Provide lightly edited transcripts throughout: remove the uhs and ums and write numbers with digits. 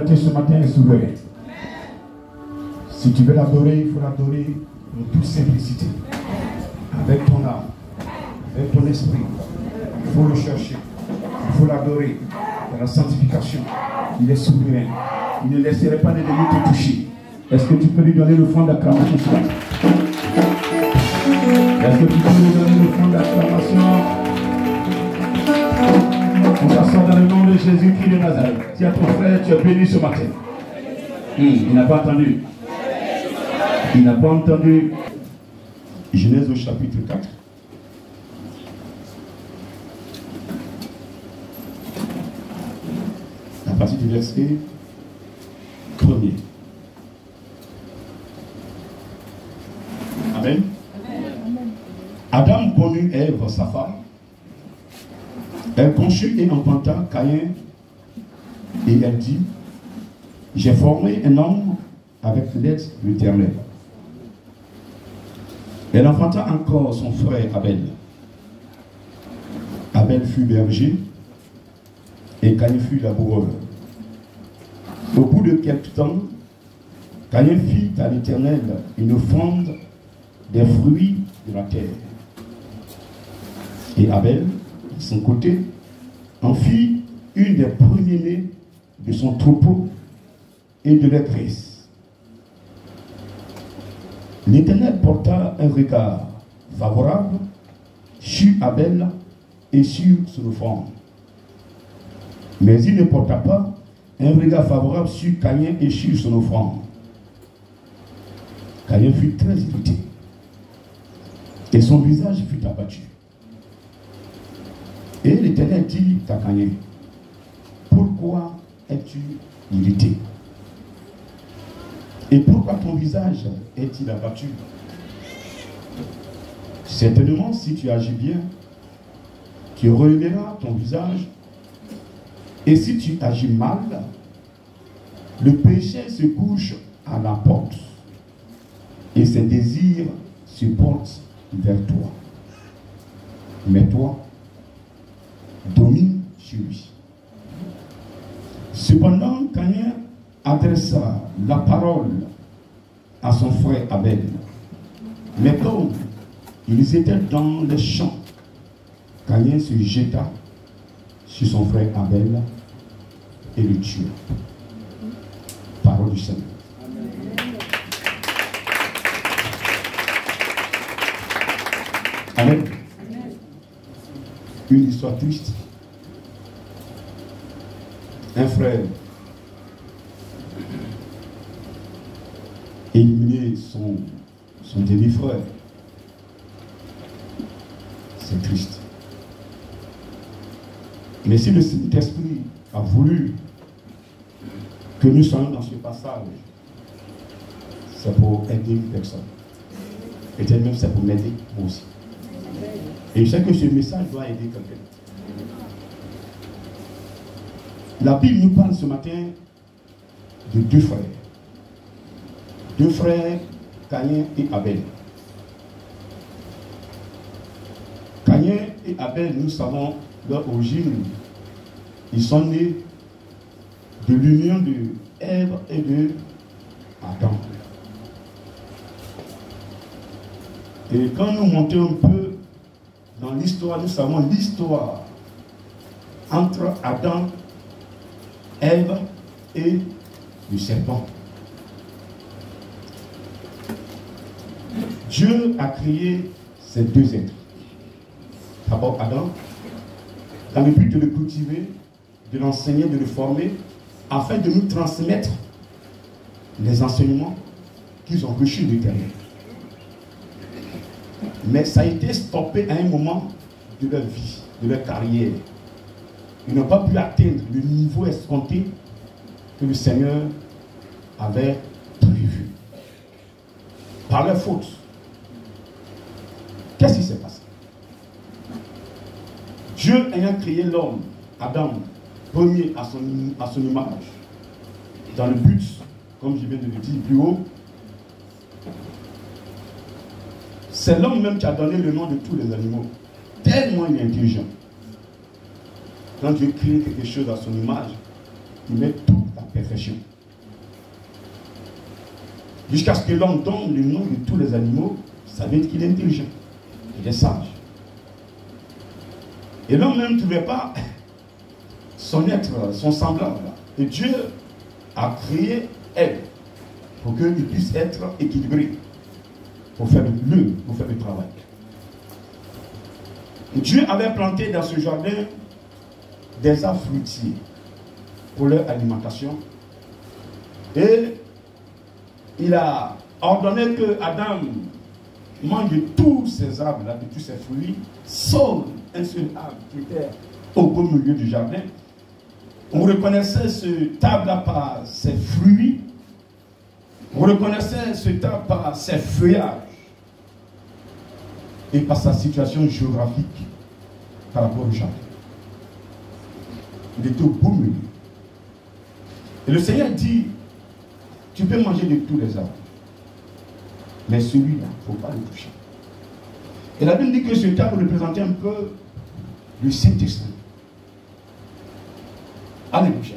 l'éternité ce matin est souverain. Si tu veux l'adorer, il faut l'adorer en toute simplicité. Avec ton âme, avec ton esprit. Il faut le chercher. Il faut l'adorer dans la sanctification. Il est souverain. Il ne laisserait pas l'ennemi te toucher. Est-ce que tu peux lui donner le fond d'acclamation ce matin? Est-ce que tu peux lui donner le fond d'acclamation? On s'assoit dans le nom de Jésus-Christ de Nazareth. Si à ton frère, tu es béni ce matin. Il n'a pas entendu. Il n'a pas entendu. Genèse au chapitre 4. À partir du verset 1er. Amen. Adam connut Ève, sa femme. Elle conçut et enfanta Caïn. Et elle dit, j'ai formé un homme avec l'aide de l'Éternel. Elle enfanta encore son frère Abel. Abel fut berger et Caïn fut laboureur. Au bout de quelque temps, Caïn fit à l'Éternel une offrande des fruits de la terre. Et Abel, de son côté, en fit une des premiers-nés de son troupeau et de la graisse. L'Éternel porta un regard favorable sur Abel et sur son offrande. Mais il ne porta pas un regard favorable sur Caïn et sur son offrande. Caïn fut très irrité et son visage fut abattu. Et l'Éternel dit à Caïn, pourquoi es-tu irrité? Et pourquoi ton visage est-il abattu? Certainement, si tu agis bien, tu releveras ton visage. Et si tu agis mal, le péché se couche à la porte et ses désirs se portent vers toi. Mais toi, domine sur lui. Cependant, Caïn adressa la parole à son frère Abel. Mais comme ils étaient dans les champs, Caïn se jeta sur son frère Abel et le tua. Parole du Seigneur. Amen. Une histoire triste. Un frère éliminé son demi-frère. C'est triste. Mais si le Saint-Esprit a voulu que nous soyons dans ce passage, c'est pour aider une personne. Et peut-être même c'est pour m'aider moi aussi. Et je sais que ce message doit aider quelqu'un. La Bible nous parle ce matin de deux frères. Deux frères, Caïn et Abel. Caïn et Abel, nous savons leur origine. Ils sont nés de l'union de Ève et de Adam. Et quand nous montons un peu dans l'histoire, nous savons l'histoire entre Adam, Ève et le serpent. Dieu a créé ces deux êtres. D'abord Adam, dans le but de le cultiver, de l'enseigner, de le former, afin de nous transmettre les enseignements qu'ils ont reçus de l'Éternel. Mais ça a été stoppé à un moment de leur vie, de leur carrière. Ils n'ont pas pu atteindre le niveau escompté que le Seigneur avait prévu. Par leur faute. Qu'est-ce qui s'est passé? Dieu ayant créé l'homme, Adam, premier à son image, dans le but, comme je viens de le dire plus haut, c'est l'homme même qui a donné le nom de tous les animaux. Tellement il est intelligent. Quand Dieu crée quelque chose à son image, il met toute la perfection. Jusqu'à ce que l'homme donne le nom de tous les animaux, ça veut dire qu'il est intelligent, il est sage. Et l'homme même ne trouvait pas son être, son semblable. Et Dieu a créé elle pour qu'il puisse être équilibré, pour faire le travail. Et Dieu avait planté dans ce jardin des arbres fruitiers pour leur alimentation. Et il a ordonné que Adam mange de tous ces arbres-là, de tous ces fruits, sauf un seul arbre qui était au beau milieu du jardin. On reconnaissait ce arbre-là par ses fruits, on reconnaissait ce arbre par ses feuillages et par sa situation géographique par rapport au jardin. Il était au beau milieu. Et le Seigneur dit, tu peux manger de tous les arbres, mais celui-là, il ne faut pas le toucher. Et la Bible dit que ce arbre représentait un peu le Saint-Esprit. Alléluia.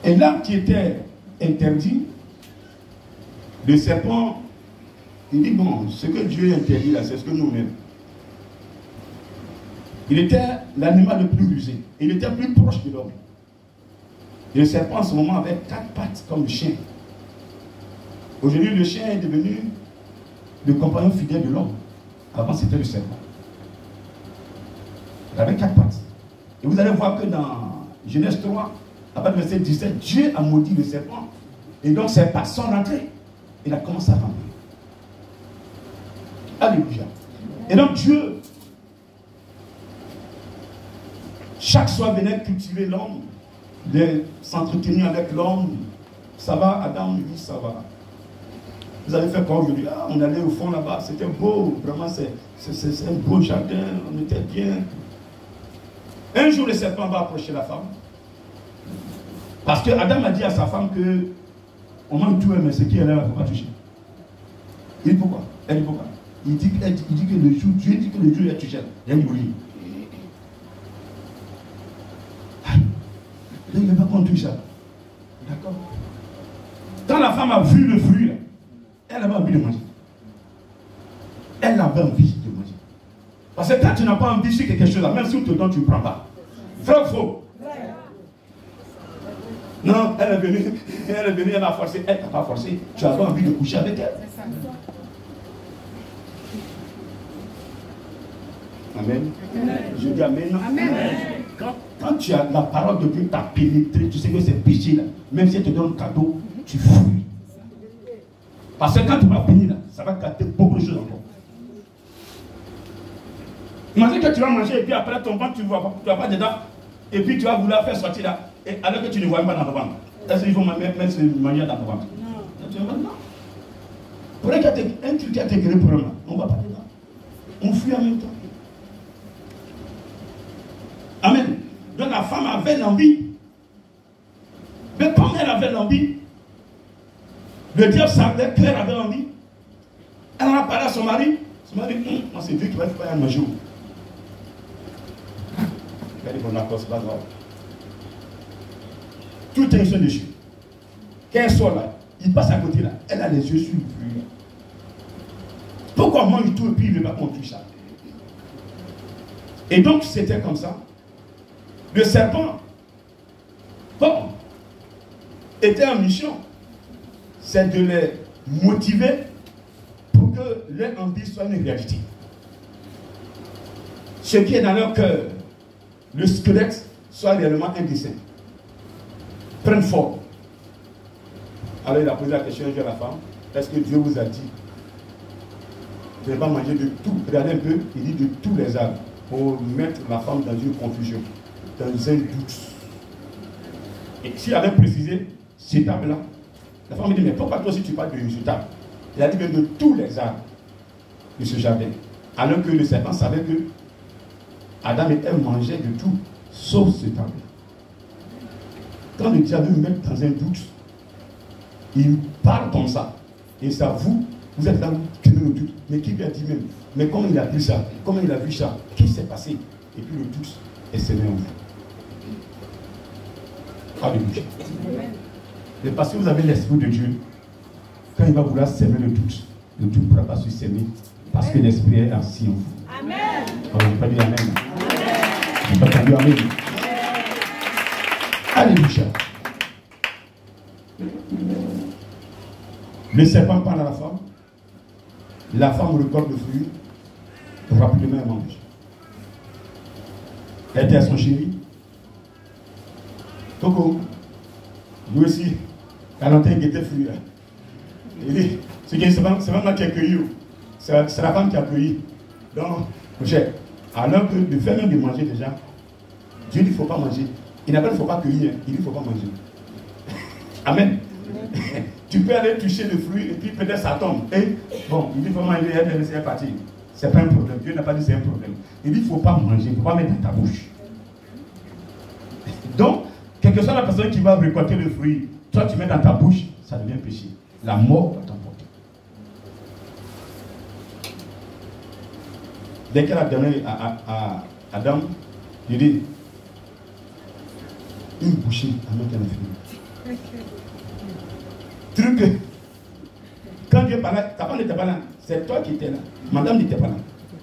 Et l'arbre qui était interdit, le serpent, il dit, bon, ce que Dieu interdit là, c'est ce que nous-mêmes. Il était l'animal le plus rusé. Il était plus proche de l'homme. Et le serpent en ce moment avait 4 pattes comme le chien. Aujourd'hui, le chien est devenu le compagnon fidèle de l'homme. Avant, c'était le serpent. Il avait 4 pattes. Et vous allez voir que dans Genèse 3, à partir du verset 17, Dieu a maudit le serpent. Et donc, ses pattes sont rentrées. Il a commencé à ramper. Alléluia. Et donc, Dieu, chaque soir, venait cultiver l'homme, s'entretenir avec l'homme. Ça va, Adam? Oui, ça va. Vous avez fait quoi aujourd'hui? Ah, on allait au fond là-bas, c'était beau, vraiment, c'est un beau jardin, on était bien. Un jour, le serpent va approcher la femme. Parce que Adam a dit à sa femme que on mange tout, mais ce qui est là, il ne faut pas toucher. Il dit pourquoi? Elle dit pourquoi? Il dit que le jour, Dieu dit que le jour il a touché, il a mourir. Il ne veut pas qu'on touche ça. D'accord? Quand la femme a vu le fruit, là, elle avait envie de manger. Elle avait envie de manger. Parce que quand tu n'as pas envie sur quelque chose, là, même si on te donne, tu ne prends pas. Vrai ou faux? Non, elle est venue, elle a forcé. Elle n'a pas forcé. Tu avais envie de coucher avec elle. Amen. Je dis amen. Amen. Quand tu as la parole de Dieu t'a pénétré, tu sais que c'est péché là. Même si elle te donne un cadeau, tu fuis. Parce que quand tu vas finir là, ça va gâter beaucoup de choses encore. Imagine que tu vas manger et puis après ton ventre, tu ne vas pas dedans. Et puis tu vas vouloir faire sortir là. Et alors que tu ne vois pas dans ton ventre. Est-ce qu'il faut mettre ce manière dans ton ventre? Non. Non. Pour un truc qui a été créé pour un, on ne va pas dedans. On fuit en même temps. Amen. Donc la femme avait l'envie. Mais comme elle avait l'envie, le diable savait qu'elle avait envie. Elle en a parlé à son mari. Son mari dit, c'est Dieu qui va faire un jour. Il a dit, bon d'accord, c'est pas grave. Tout est une seule déchet. Quand elle sort là, il passe à côté là. Elle a les yeux sur le fruit. Pourquoi on mange tout et puis il ne veut pas qu'on touche ça? Et donc c'était comme ça. Le serpent, bon, était en mission. C'est de les motiver pour que leur envie soit une réalité. Ce qui est dans leur cœur, le squelette, soit réellement un dessin. Prenne forme. Alors il a posé la question à la femme, est-ce que Dieu vous a dit de ne pas manger de tout? Regardez un peu, il dit de tous les arbres, pour mettre la femme dans une confusion, dans un doute. Et s'il avait précisé cet arbre-là, la femme me dit, mais pourquoi toi aussi tu parles de cet arbre? Il a dit, mais de tous les arbres de ce jardin. Alors que le serpent savait que Adam et Ève mangeaient de tout, sauf cet arbre. Quand le diable veut mettre dans un doute, il parle comme ça. Et ça, vous êtes là, vous tenez le doute. Mais qui lui a dit même? Mais comment il a pris ça? Comment il a vu ça? Qu'est-ce qui s'est passé? Et puis le doute est semé en vous. Alléluia. Mais parce que vous avez l'Esprit de Dieu, quand il va vouloir s'aimer le doute ne pourra pas se s'aimer parce que l'Esprit est assis en vous. Amen. On ne peut pas dire Amen. On ne peut pas dire Amen. Alléluia. Le serpent parle à la femme. La femme récolte le fruit. Rapidement, elle mange. Elle était à son chéri. Coco, lui aussi, Valentin qui était fruit. Il dit, c'est pas moi qui ai cueilli. C'est la femme qui a cueilli. Donc, mon cher, alors que le fait même de manger déjà, Dieu dit il ne faut pas manger. Il n'a pas dit il ne faut pas cueillir, il dit il ne faut pas manger. Amen. Tu peux aller toucher le fruit et puis peut-être ça tombe. Et bon, il dit il faut manger, elle est partie. Ce n'est pas un problème. Dieu n'a pas dit c'est un problème. Il dit il ne faut pas manger, il ne faut pas mettre dans ta bouche. Donc, quelle que soit la personne qui va récolter le fruit, toi tu mets dans ta bouche, ça devient péché. La mort va t'emporter. Dès qu'elle a donné à Adam, il dit une bouchée à mettre dans le fruit. Truc que quand Dieu parlait, ta femme n'était pas là, c'est toi qui étais là. Madame n'était pas là.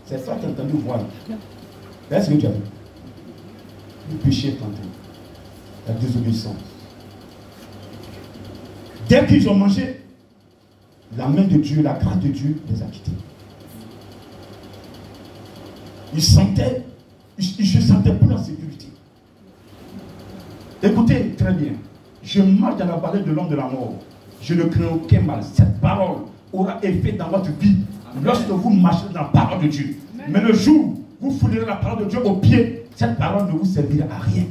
C'est toi qui as entendu voir. Là, c'est ce que tu as vu. Le péché est tenté. La désobéissance. Dès qu'ils ont mangé, la main de Dieu, la grâce de Dieu les a quittés. Ils se sentaient plus en sécurité. Écoutez très bien. Je marche dans la vallée de l'homme de la mort. Je ne crains aucun mal. Cette parole aura effet dans votre vie lorsque vous marchez dans la parole de Dieu. Mais le jour où vous foulerez la parole de Dieu au pied, cette parole ne vous servira à rien.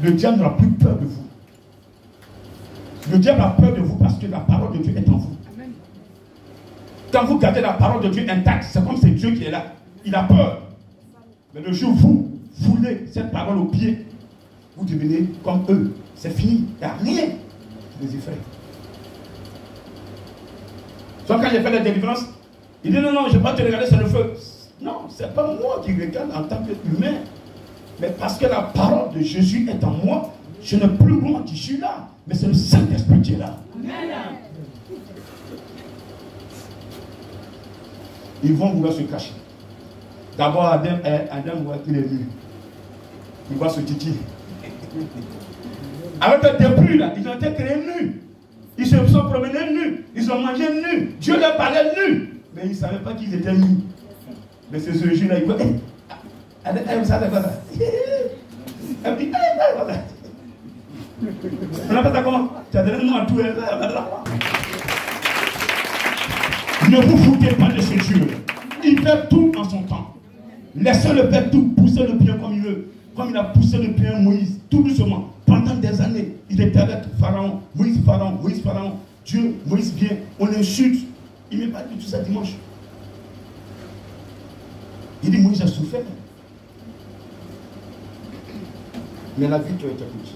Le diable n'a plus peur de vous. Le diable a peur de vous parce que la parole de Dieu est en vous. Quand vous gardez la parole de Dieu intacte, c'est comme c'est Dieu qui est là. Il a peur. Mais le jour où vous foulez cette parole au pied, vous devenez comme eux. C'est fini. Il n'y a rien qui les effraie. Soit quand j'ai fait la délivrance, il dit non, non, je ne vais pas te regarder sur le feu. Non, ce n'est pas moi qui regarde en tant qu'humain. Mais parce que la parole de Jésus est en moi, je n'ai plus moi qui suis là, mais c'est le Saint-Esprit qui est là. Amen. Ils vont vouloir se cacher. D'abord, Adam voit qu'il est nu. Il voit ce titi. Avec le début, là, ils ont été créés nus. Ils se sont promenés nus. Ils ont mangé nus. Dieu leur parlait nus. Mais ils ne savaient pas qu'ils étaient nus. Mais c'est ce jour-là, il voit. Elle me dit, elle me dit, on appelle ça comment? Tu as donné le nom à tout. Ne vous foutez pas de ce Dieu. Il fait tout en son temps. Laissez-le faire tout, pousser le bien comme il veut. Comme il a poussé le bien Moïse, tout doucement. Pendant des années, il était avec Pharaon. Moïse, Pharaon, Moïse, Pharaon. Dieu, Moïse vient, on l'insulte. Il ne met pas du tout ça dimanche. Il dit, Moïse a souffert. Mais la vie qui a été courte.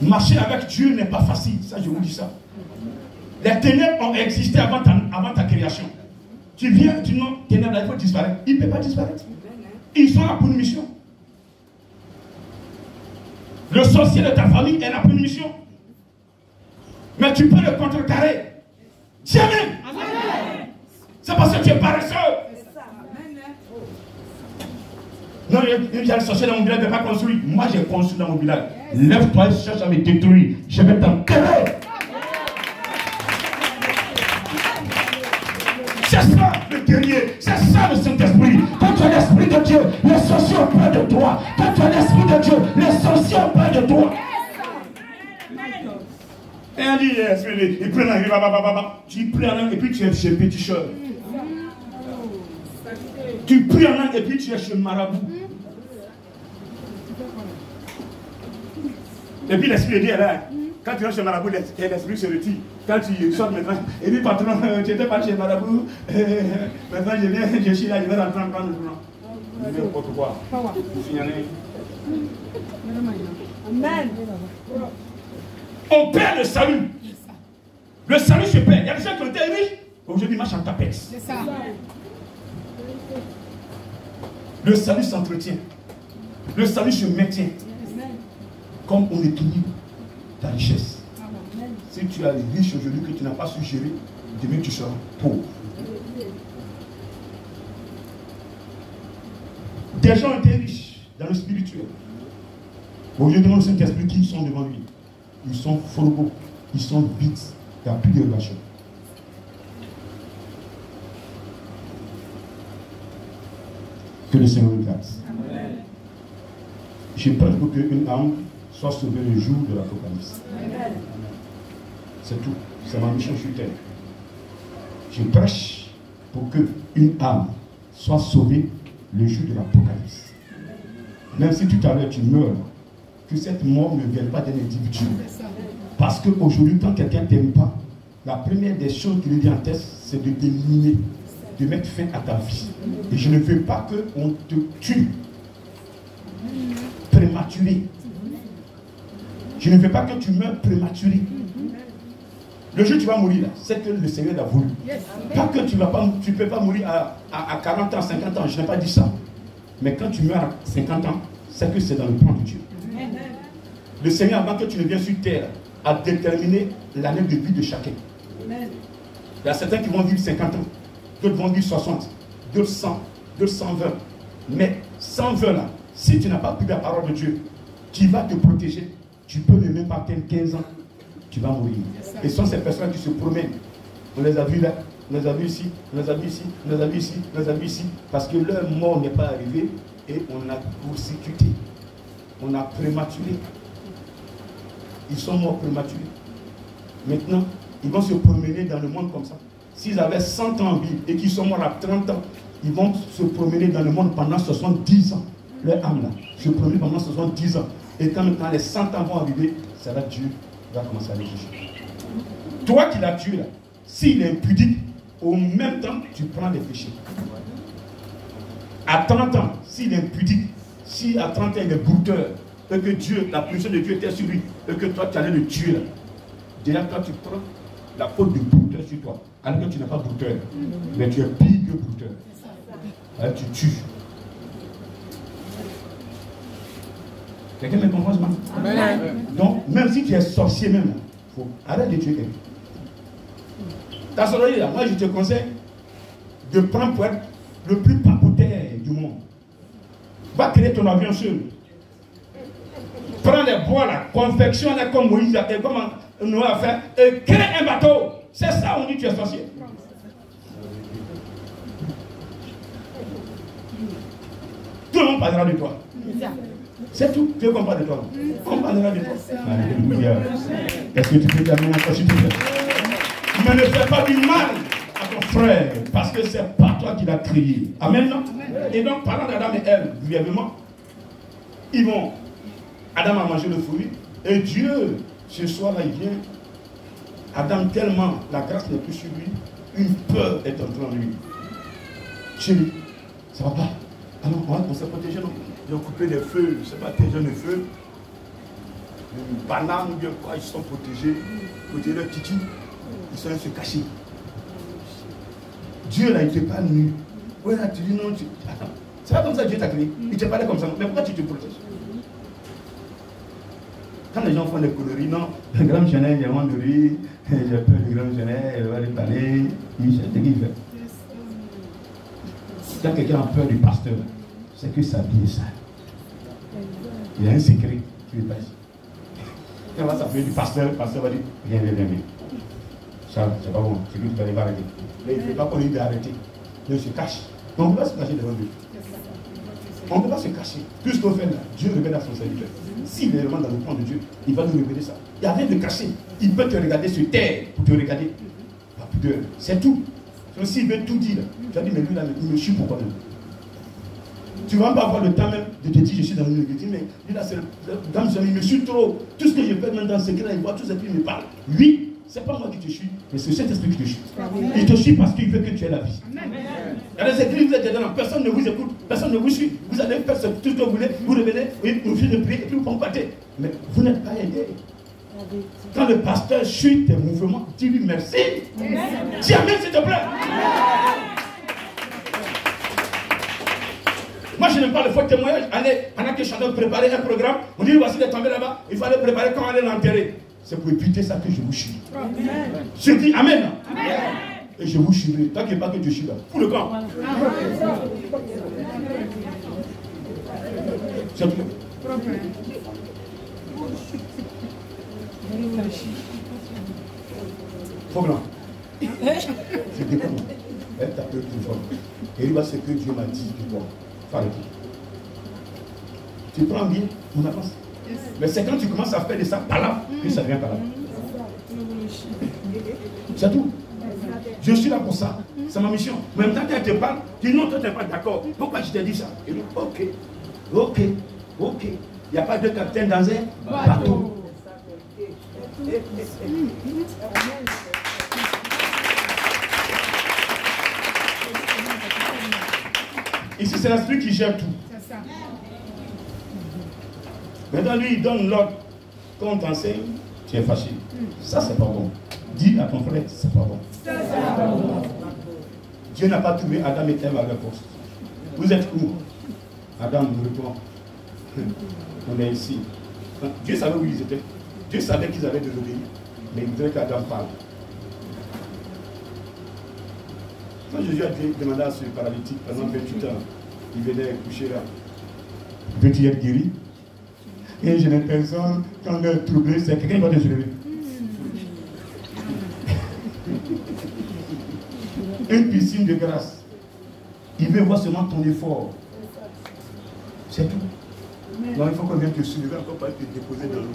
Marcher avec Dieu n'est pas facile, ça je vous dis ça. Les ténèbres ont existé avant ta création. Tu viens, tu dis non, ténèbres, il faut disparaître. Il ne peut pas disparaître. Ils sont là pour une mission. Le sorcier de ta famille est là pour une mission. Mais tu peux le contrecarrer. Jamais. C'est parce que tu es paresseux. Non, il y a le sorcier dans mon village, il ne peut pas construire. Moi, j'ai construit dans mon village. Lève-toi et cherche à me détruire. Je vais t'enterrer. C'est ça le guerrier. C'est ça le Saint-Esprit. Quand tu as l'Esprit de Dieu, les sorciers ont peur de toi. Quand tu as l'Esprit de Dieu, les sorciers ont peur de toi. Et on dit, il prend la tu pries en langue et puis tu es chez Péticheur. Tu pries en langue et puis tu es chez Marabout. Et puis l'Esprit de Dieu est là. Quand tu vas chez Marabout, l'Esprit se retire. Quand tu sors maintenant, et puis patron, tu n'étais pas chez Marabout. Maintenant je viens, je suis là, je vais rentrer en prendre le journal. N'importe quoi. Amen. On perd le salut. Le salut se perd. Il y a des gens qui ont été riches. Aujourd'hui, ils marchent en tapette. C'est ça. Le salut s'entretient. Le salut se maintient. Comme on équilibre ta richesse. Si tu es riche aujourd'hui que tu n'as pas su gérer, demain tu seras pauvre. Des gens étaient riches dans le spirituel. Aujourd'hui, le Saint-Esprit qui sont devant lui. Ils sont fourbeaux, ils sont vides, il n'y a plus de relation. Que le Seigneur nous garde. J'ai peur pour qu'une âme soit sauvée le jour de l'Apocalypse. C'est tout. C'est ma mission sur terre. Je prêche pour qu'une âme soit sauvée le jour de l'Apocalypse. Même si tout à l'heure tu meurs, que cette mort ne vienne pas d'un individu. Parce qu'aujourd'hui, quand quelqu'un ne t'aime pas, la première des choses qu'il lui dit en tête, c'est de t'éliminer, de mettre fin à ta vie. Et je ne veux pas qu'on te tue prématuré. Je ne veux pas que tu meurs prématuré. Le jour où tu vas mourir, là, c'est que le Seigneur l'a voulu. Pas que tu ne peux pas mourir à 40 ans, 50 ans, je n'ai pas dit ça. Mais quand tu meurs à 50 ans, c'est que c'est dans le plan de Dieu. Le Seigneur, avant que tu ne viennes sur terre, a déterminé l'année de vie de chacun. Il y a certains qui vont vivre 50 ans, d'autres vont vivre 60, d'autres 100, d'autres 120. Mais 120 là, si tu n'as pas pris la parole de Dieu, qui va te protéger, tu peux ne même pas atteindre 15 ans, tu vas mourir. Et ce sont ces personnes qui se promènent. On les a vus là, on les a vus ici, on les a vus ici, on les a vus ici, on les a vus ici, parce que leur mort n'est pas arrivée et on a court-circuité, on a prématuré. Ils sont morts prématurés. Maintenant, ils vont se promener dans le monde comme ça. S'ils avaient 100 ans en vie et qu'ils sont morts à 30 ans, ils vont se promener dans le monde pendant 70 ans. Leur âme là, se promener pendant 70 ans. Et quand maintenant les 100 ans vont arriver, ça va Dieu va commencer à les juger. Toi qui l'as tué là, s'il est impudique, au même temps, tu prends des péchés. À 30 ans, s'il est impudique, si à 30 ans il est brouteur, et que Dieu, la punition de Dieu était sur lui, et que toi tu allais le tuer là, déjà toi tu prends la faute de brouteur sur toi, alors que tu n'as pas brouteur, mais tu es pire que brouteur. Alors tu tues. Quelqu'un me comprend ce matin? Donc, même si tu es sorcier même, faut arrête de tuer quelqu'un. Ta sororité là, moi je te conseille de prendre pour être le plus papotaire du monde. Va créer ton avion seul. Prends les bois là, confectionne comme Moïse a fait, comme Noé a fait, et crée un bateau. C'est ça, on dit que tu es sorcier. Tout le monde parlera de toi. C'est tout. Dieu comprend de toi. On parlera de toi. Alléluia. Est-ce que tu peux terminer encore s'il te plaît? Mais ne fais pas du mal à ton frère, parce que c'est pas toi qui l'as créé. Amen. Et donc, parlant d'Adam et Ève, brièvement, ils vont. Adam a mangé le fruit, et Dieu, ce soir-là, il vient. Adam, tellement la grâce n'est plus sur lui, une peur est entrée en lui. Chez lui, ça va pas. Ah non, on s'est protégé, non? Ils ont coupé les feux, je ne sais pas, des jeunes feux. Une banane, bien quoi, ils sont protégés. Protégés leur titi, ils sont allés se cacher. Dieu, là, il ne fait pas nu. Ouais, là, tu dis non, tu. Attends, c'est pas comme ça que Dieu t'a créé. Il te parlait comme ça. Mais pourquoi tu te protèges? Quand les gens font des conneries, non, le grand Genève, il y a un moment de rire, j'ai peur du grand Genève, il va lui parler, c'est ce qu'il fait. Quand quelqu'un a peur du pasteur, c'est que sa vie est sale. Il y a un secret qui lui passe. Quand on va s'appeler du pasteur, le pasteur va dire, viens. Ça, c'est pas bon, c'est lui qui va arrêter. Mais il ne fait pas qu'on lui dise d'arrêter. Il se cache. Donc on ne peut pas se cacher devant Dieu. On ne peut pas se cacher. Tout ce qu'on fait là, Dieu révèle à son serviteur. S'il est vraiment dans le plan de Dieu, il va nous révéler ça. Il n'y a rien de caché. Il peut te regarder sur terre pour te regarder. La pudeur, c'est tout. Donc s'il veut tout dire, tu vas dire, mais lui là, il me suit pourquoi même? Tu ne vas pas avoir le temps même de te dire, je suis dans une église, mais lui là, c'est dans il me suit trop. Tout ce que je fais même dans le secret, il voit tout ça, puis il me parle. Lui, ce n'est pas moi qui te suis, mais c'est cet esprit qui te suit. Il te suit parce qu'il veut que tu aies la vie. Il y a des églises, vous êtes dedans, personne ne vous écoute, personne ne vous suit. Vous allez faire tout ce que vous voulez, vous revenez, vous finissez de prier, et puis vous combattez. Mais vous n'êtes pas aidé. Quand le pasteur suit tes mouvements, dis-lui merci. Dis amen, s'il te plaît. Moi, je n'aime pas le faux témoignage. Allez, pendant que chacun préparait un programme, on dit voici les tombés là-bas, il fallait préparer quand on allait l'enterrer. C'est pour éviter ça que je vous chie. Je dis Amen. Amen. Et je vous chierai. T'inquiète pas que je chie là. Pour le camp. C'est tout. Faut blanc. Je déconne. Elle t'a peur plus fort. Et il va ce que Dieu m'a dit du bois. Tu prends bien, on avance. Mais c'est quand tu commences à faire de ça, palabre, que ça devient palabre. C'est tout. Je suis là pour ça. C'est ma mission. Mais en même temps, quand elle te parle, tu dis non, toi, tu n'es pas d'accord. Pourquoi je t'ai dit ça? Et dit, ok. Il n'y a pas de capitaine dans un bateau. Ici, c'est l'esprit qui gère tout. Maintenant, lui, il donne l'ordre. Quand on t'enseigne, tu es fâché. Ça, c'est pas bon. Dis à ton frère, c'est pas bon. Dieu n'a pas trouvé Adam et Ève à leur poste. Vous êtes où? Adam, nous retournons. On est ici. Dieu savait où ils étaient. Dieu savait qu'ils avaient désobéi. Mais il voudrait qu'Adam parle. Quand Jésus a demandé à ce paralytique pendant 28 ans, il venait coucher là. Veux-tu être guéri? Et j'ai l'impression, quand on est troublé, c'est quelqu'un qui va te soulever. Une piscine de grâce. Il veut voir seulement ton effort. C'est tout. Non, il faut qu'on vienne te soulever encore pas te déposer dans l'eau.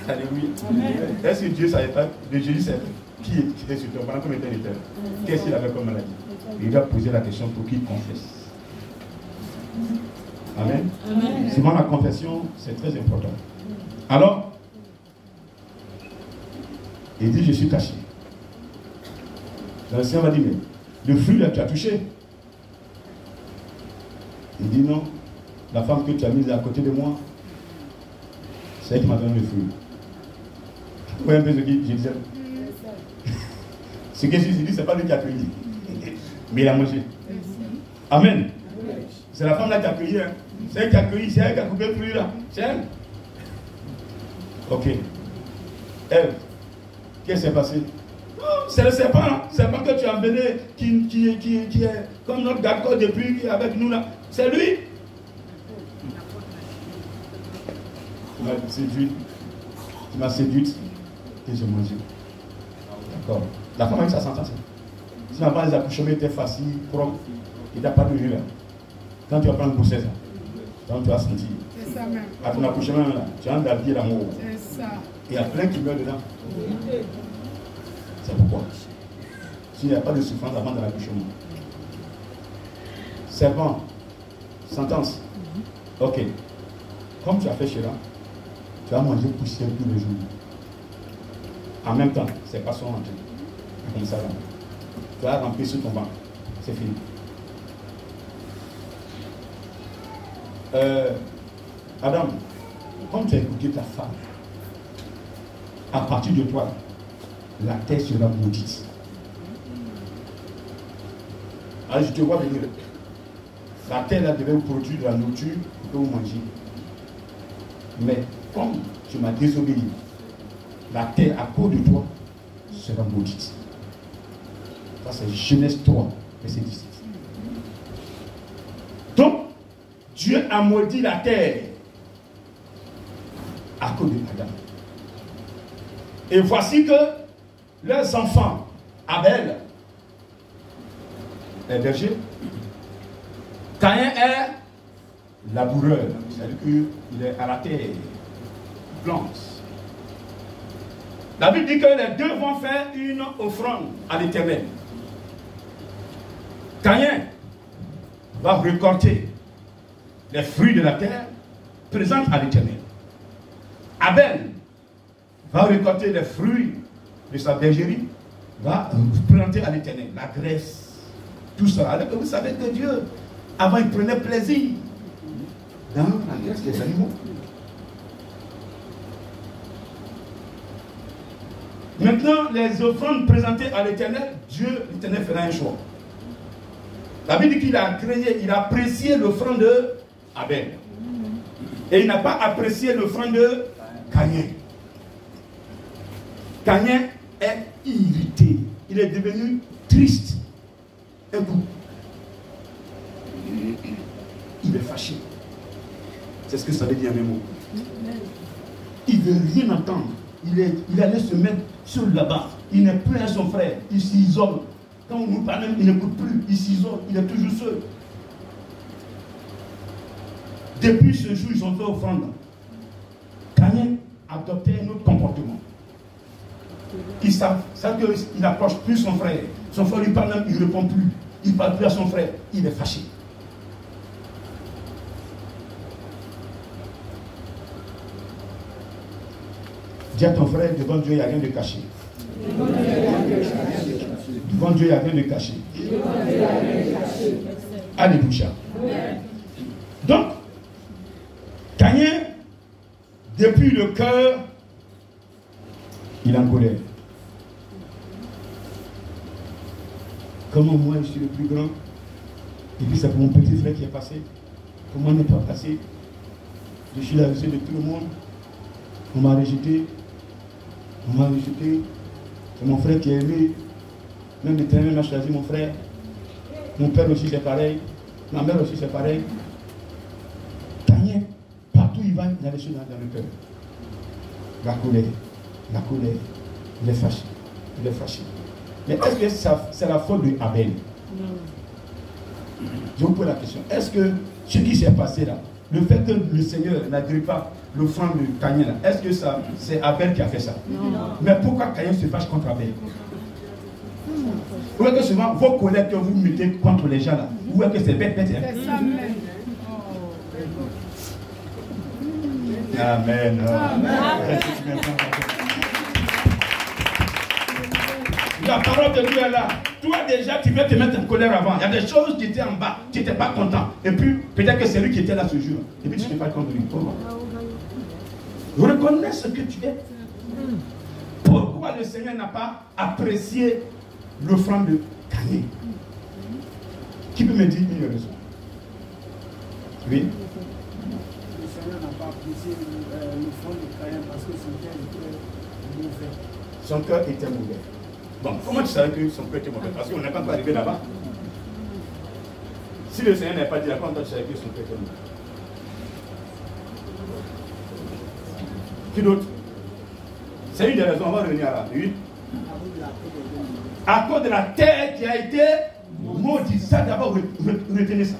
Alléluia. Est-ce que Dieu ne savait pas, de Jésus savait qui était sur toi pendant combien de temps il était là? Qu'est-ce qu'il avait comme maladie? Il doit poser la question pour qu'il confesse. Amen. Souvent la confession, c'est très important. Alors, il dit, je suis caché. Le Seigneur va dire, mais le fruit là, tu as touché. Il dit, non, la femme que tu as mise à côté de moi, c'est elle qui m'a donné le fruit. Vous voyez un peu ce que je disais? Ce que Jésus dit, ce n'est pas lui qui a cueilli. Mais il a mangé. Amen. C'est la femme là qui a cueilli. Hein. C'est elle qui a cueilli, c'est elle qui a coupé le fruit là. C'est elle. Ok. Ève, qu'est-ce qui s'est passé? C'est le serpent. C'est pas que tu as emmené qui est comme notre garde-corps depuis qui est avec nous là. C'est lui. Tu m'as séduite. Tu m'as séduite et j'ai mangé. D'accord. La femme a eu sa sentence. Si avant les accouchements étaient faciles, propres, il n'y a pas de jeu là. Quand tu vas prendre grossesse, quand tu vas sentir. C'est ça même. À ton accouchement là, tu as un habillé l'amour. C'est ça. Et il y a plein qui meurent dedans. C'est pourquoi. S'il n'y a pas de souffrance avant de l'accouchement. Serpent, sentence. Ok. Comme tu as fait chez là, tu vas manger poussière tous les jours. En même temps, c'est pas son entrée. Comme ça là. Tu vas remplir sur ton banc. C'est fini. Adam, comme tu as écouté ta femme, à partir de toi, la terre sera maudite. Alors je te vois venir. La terre là devait vous produire de la nourriture pour que vous mangiez. Mais comme tu m'as désobéi, la terre à cause de toi sera maudite. Ça c'est Genèse 3, verset 17. Donc, Dieu a maudit la terre à cause de Adam. Et voici que leurs enfants, Abel, est berger, Caïn est laboureur, c'est-à-dire qu'il est à la terre, plante. La Bible dit que les deux vont faire une offrande à l'Éternel. Caïn va récolter les fruits de la terre présents à l'Éternel. Abel va récolter les fruits de sa bergerie, va présenter à l'Éternel la graisse, tout ça. Alors que vous savez que Dieu, avant, il prenait plaisir dans la graisse des animaux. Maintenant, les offrandes présentées à l'Éternel, Dieu, l'Éternel fera un choix. La Bible dit qu'il a créé, il a apprécié l'offrande de Abel. Et il n'a pas apprécié l'offrande de Caïn. Caïn est irrité. Il est devenu triste. Un coup. Il est fâché. C'est ce que ça veut dire mes mots. Il ne veut rien entendre. Il allait se mettre sur là-bas. Il n'est plus à son frère. Il s'isole. Quand on nous parle, il n'écoute plus. Il s'isole. Il est toujours seul. Depuis ce jour, ils ont fait offrande. Caïn adoptait un autre comportement. Ils savent qu'il n'approche plus son frère. Son frère lui parle, il ne répond plus. Il ne parle plus à son frère. Il est fâché. Dis à ton frère, devant Dieu, il n'y a rien de caché. Devant Dieu, il n'y a rien de caché. Alléluia. Donc, Caïn, depuis le cœur, il est en colère. Comment moi je suis le plus grand? Et puis c'est pour mon petit frère qui est passé. Comment n'est pas passé? Je suis la risée de tout le monde. On m'a rejeté. On m'a rejeté. C'est mon frère qui est aimé. Même l'Éternel m'a choisi mon frère. Mon père aussi c'est pareil. Ma mère aussi c'est pareil. Caïn, partout il va, il y a des choses dans le cœur. La colère, il est fâché. Il est fâché. Mais est-ce que c'est la faute de Abel? Je vous pose la question. Est-ce que ce qui s'est passé là, le fait que le Seigneur n'agrée pas l'offrande de Caïn là, est-ce que c'est Abel qui a fait ça? Non. Mais pourquoi Caïn se fâche contre Abel? Ou est-ce que souvent vos collègues que vous mettez contre les gens là, ou est-ce que c'est bête? C'est ça même. Amen. Amen. La parole de Dieu est là. Toi déjà, tu veux te mettre en colère avant. Il y a des choses qui étaient en bas, tu n'étais pas content. Et puis, peut-être que c'est lui qui était là ce jour. Et puis, tu ne fais pas contre lui. Comment? Reconnais ce que tu es. Pourquoi le Seigneur n'a pas apprécié l'offrande de Caïn? Qui peut me dire une raison? Oui? Le Seigneur n'a pas apprécié l'offrande de Caïn parce que son cœur était mauvais. Son cœur était mauvais. Bon, comment tu savais que son cœur était mauvais? Parce qu'on n'est pas encore arrivé là-bas. Si le Seigneur n'a pas dit là, comment tu savais que son cœur était mauvais? Qui d'autre? C'est une des raisons, on va revenir là. Oui. À cause de la terre qui a été maudite. Ça d'abord, retenez ça.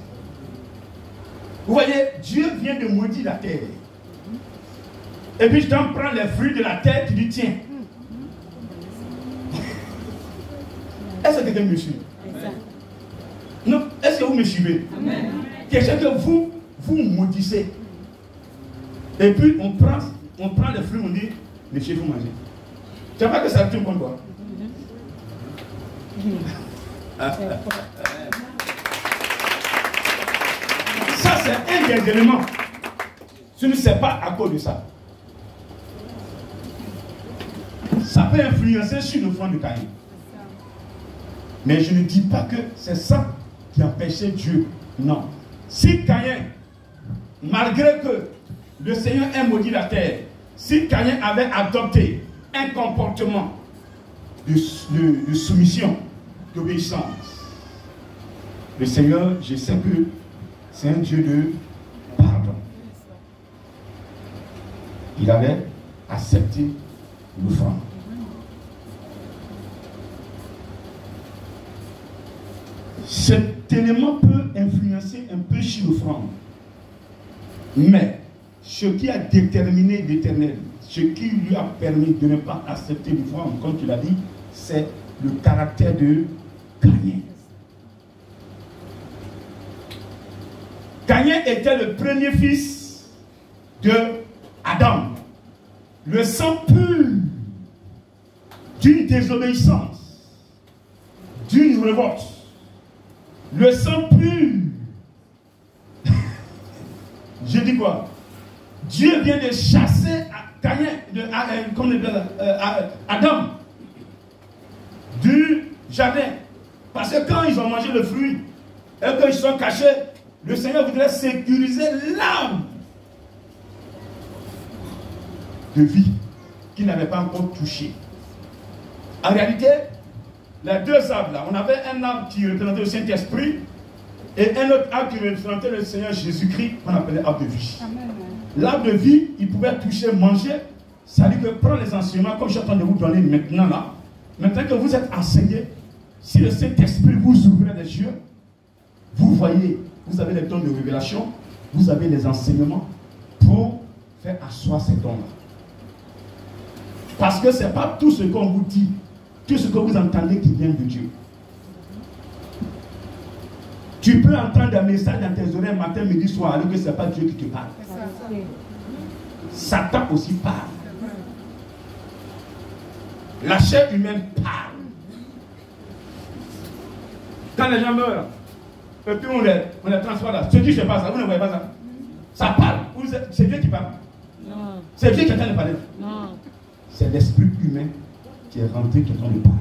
Vous voyez, Dieu vient de maudire la terre. Et puis je t'en prends les fruits de la terre, tu dis tiens. Est-ce que quelqu'un me suit? Non, est-ce que vous me suivez? Quelque chose que vous maudissez. Et puis on prend les fruits, on dit, monsieur, vous mangez. Tu vois que ça tourne comme quoi? Ça, c'est un des éléments. Tu ne sais pas à cause de ça. Ça peut influencer sur le front de Caïn. Mais je ne dis pas que c'est ça qui empêchait Dieu. Non. Si Caïn, malgré que le Seigneur ait maudit la terre, si Caïn avait adopté un comportement de soumission, d'obéissance, le Seigneur, je sais que c'est un Dieu de pardon. Il avait accepté l'offrande. Cet élément peut influencer un peu sur l'offrande. Mais ce qui a déterminé l'Éternel, ce qui lui a permis de ne pas accepter l'offrande, comme tu l'as dit, c'est le caractère de Caïn. Caïn était le premier fils de Adam. Le sang pur d'une désobéissance, d'une révolte. Le sang pur. Je dis quoi? Dieu vient de chasser Adam du jardin. Parce que quand ils ont mangé le fruit, et qu'ils sont cachés, le Seigneur voudrait sécuriser l'âme de vie qu'il n'avait pas encore touché. En réalité, les deux arbres là, on avait un arbre qui représentait le Saint-Esprit et un autre arbre qui représentait le Seigneur Jésus-Christ, qu'on appelait arbre de vie. L'arbre de vie, il pouvait toucher, manger. Ça veut dire que prendre les enseignements, comme je suis en train de vous donner maintenant là, maintenant que vous êtes enseigné, si le Saint-Esprit vous ouvre les yeux, vous voyez, vous avez les dons de révélation, vous avez les enseignements pour faire asseoir ces dons-là. Parce que ce n'est pas tout ce qu'on vous dit, tout ce que vous entendez qui vient de Dieu. Tu peux entendre un message dans tes oreilles matin, midi, soir, alors que ce n'est pas Dieu qui te parle. Satan aussi parle. La chair humaine parle. Quand les gens meurent, et puis on les transporte là, ce qui se passe, vous ne voyez pas ça? Ça parle. C'est Dieu qui parle. Non. C'est Dieu qui est en train de parler. Non. C'est l'esprit humain qui est rentré, qui est en train de parler.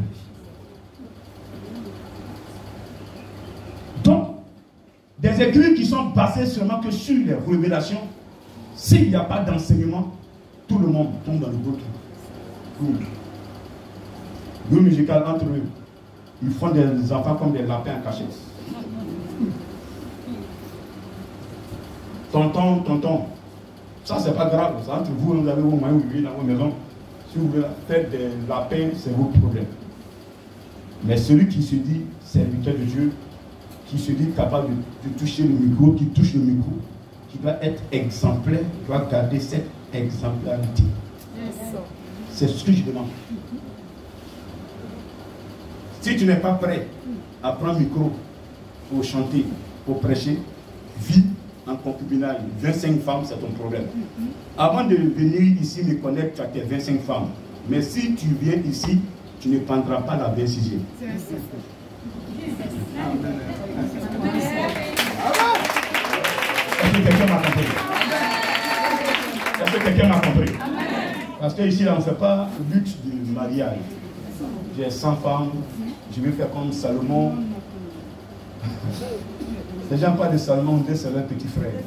Donc, des écrits qui sont basés seulement que sur les révélations, s'il n'y a pas d'enseignement, tout le monde tombe dans le gros trou. Groupe musical entre eux, ils font des enfants comme des lapins en cachette. Tonton, ça c'est pas grave, ça entre vous, vous avez vos moyens, vous vivez dans vos maisons. Si vous voulez faire des lapins, c'est vos problèmes. Mais celui qui se dit serviteur de Dieu, qui se dit capable de toucher le micro, qui touche le micro, qui doit être exemplaire, doit garder cette exemplarité. C'est ce que je demande. Si tu n'es pas prêt à prendre le micro pour chanter, pour prêcher, vis en concubinage, 25 femmes, c'est ton problème. Avant de venir ici me connaître, tu as tes 25 femmes. Mais si tu viens ici, tu ne prendras pas la 26e. Est-ce que quelqu'un m'a compris? Est-ce que quelqu'un m'a compris? Parce que ici, on ne fait pas le but du mariage. J'ai 100 femmes, je vais faire comme Salomon. Les gens parlent de Salomon, c'est leur petit frère.